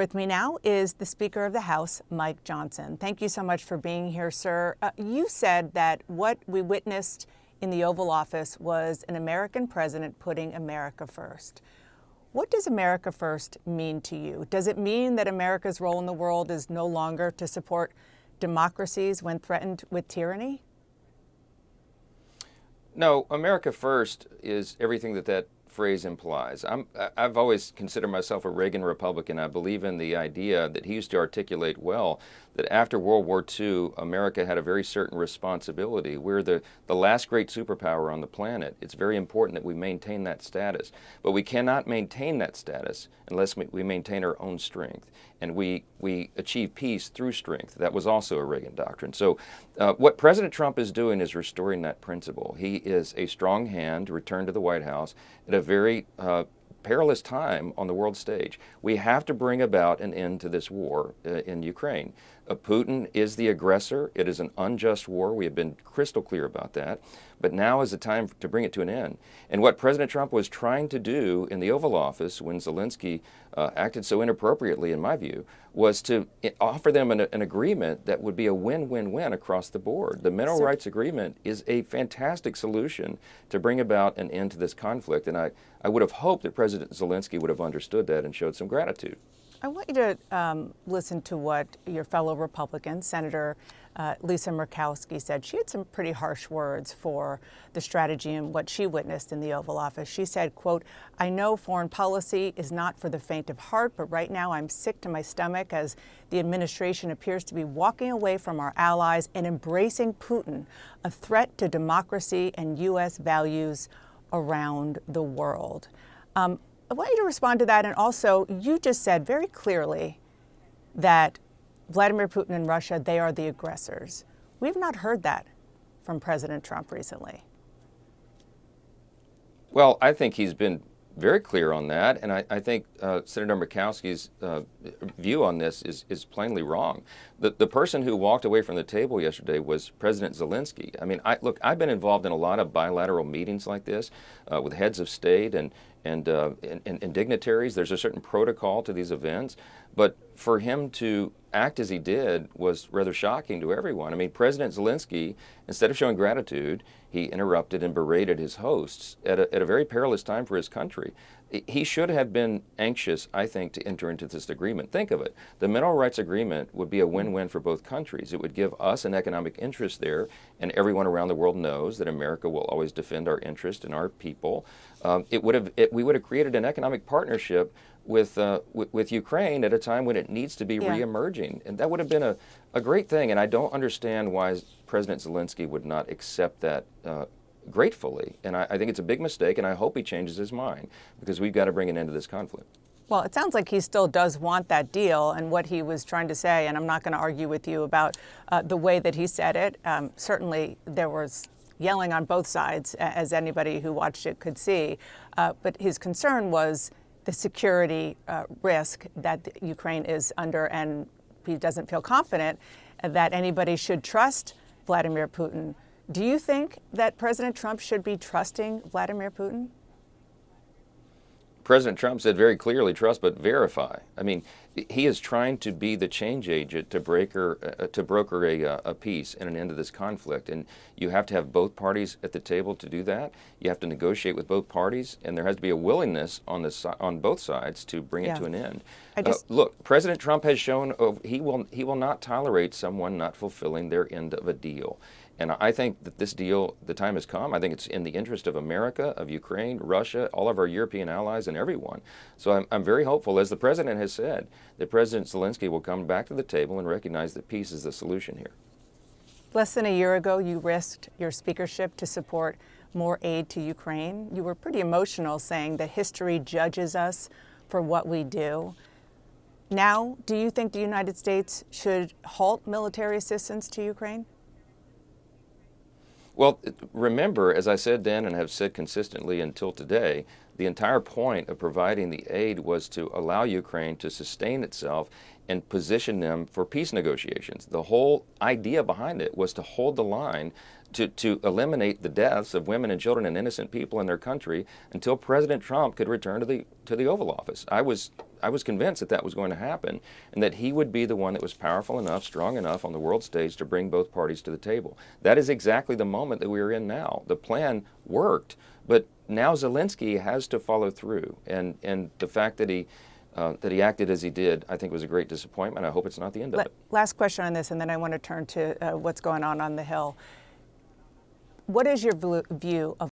With me now is the Speaker of the House, Mike Johnson. Thank you so much for being here, sir. You said that what we witnessed in the Oval Office was an American president putting America first. What does America first mean to you? Does it mean that America's role in the world is no longer to support democracies when threatened with tyranny? No, America first is everything that phrase implies. I've always considered myself a Reagan Republican. I believe in the idea that he used to articulate well, that after World War II, America had a very certain responsibility. We're the last great superpower on the planet. It's very important that we maintain that status. But we cannot maintain that status unless we maintain our own strength. And we achieve peace through strength. That was also a Reagan doctrine. So what President Trump is doing is restoring that principle. He is a strong hand to return to the White House at a very perilous time on the world stage. We have to bring about an end to this war in Ukraine. Putin is the aggressor. It is an unjust war. We have been crystal clear about that. But now is the time to bring it to an end. And what President Trump was trying to do in the Oval Office when Zelenskyy acted so inappropriately, in my view, was to offer them an agreement that would be a win-win-win across the board. The Mineral Rights Agreement is a fantastic solution to bring about an end to this conflict. And I would have hoped that President Zelenskyy would have understood that and showed some gratitude. I want you to listen to what your fellow Republican, Senator Lisa Murkowski, said. She had some pretty harsh words for the strategy and what she witnessed in the Oval Office. She said, quote, "I know foreign policy is not for the faint of heart, but right now I'm sick to my stomach as the administration appears to be walking away from our allies and embracing Putin, a threat to democracy and U.S. values around the world." I want you to respond to that. And also, you just said very clearly that Vladimir Putin and Russia, they are the aggressors. We've not heard that from President Trump recently. Well, I think he's been very clear on that, and I think Senator Murkowski's view on this is plainly wrong. The person who walked away from the table yesterday was President Zelenskyy. I mean, look, I've been involved in a lot of bilateral meetings like this with heads of state and dignitaries. There's a certain protocol to these events, but for him to act as he did was rather shocking to everyone. I mean, President Zelenskyy, instead of showing gratitude, he interrupted and berated his hosts at a very perilous time for his country. He should have been anxious, I think, to enter into this agreement. Think of it. The Mineral Rights Agreement would be a win-win for both countries. It would give us an economic interest there, and everyone around the world knows that America will always defend our interest and our people. We would have created an economic partnership with Ukraine at a time when it needs to be re-emerging. And that would have been a great thing. And I don't understand why President Zelenskyy would not accept that gratefully. And I think it's a big mistake, and I hope he changes his mind, because we've got to bring an end to this conflict. Well, it sounds like he still does want that deal and what he was trying to say, and I'm not going to argue with you about the way that he said it. Certainly there was yelling on both sides, as anybody who watched it could see. But his concern was the security risk that Ukraine is under, and he doesn't feel confident that anybody should trust Vladimir Putin. Do you think that President Trump should be trusting Vladimir Putin? President Trump said very clearly, trust but verify. I mean, he is trying to be the change agent to broker a peace and an end to this conflict. And you have to have both parties at the table to do that. You have to negotiate with both parties, and there has to be a willingness on both sides to bring it to an end. Look, President Trump has shown he will not tolerate someone not fulfilling their end of a deal. And I think that this deal, the time has come. I think it's in the interest of America, of Ukraine, Russia, all of our European allies, and everyone. So I'm very hopeful, as the president has said, that President Zelenskyy will come back to the table and recognize that peace is the solution here. Less than a year ago, you risked your speakership to support more aid to Ukraine. You were pretty emotional, saying that history judges us for what we do. Now, do you think the United States should halt military assistance to Ukraine? Well, remember, as I said then and have said consistently until today, the entire point of providing the aid was to allow Ukraine to sustain itself and position them for peace negotiations. The whole idea behind it was to hold the line to eliminate the deaths of women and children and innocent people in their country until President Trump could return to the Oval Office. I was I was convinced that that was going to happen, and that he would be the one that was powerful enough, strong enough on the world stage to bring both parties to the table. That is exactly the moment that we are in now. The plan worked, but now Zelenskyy has to follow through, and the fact that he acted as he did, I think, was a great disappointment. I hope it's not the end of it. Last question on this, and then I want to turn to what's going on the Hill. What is your view of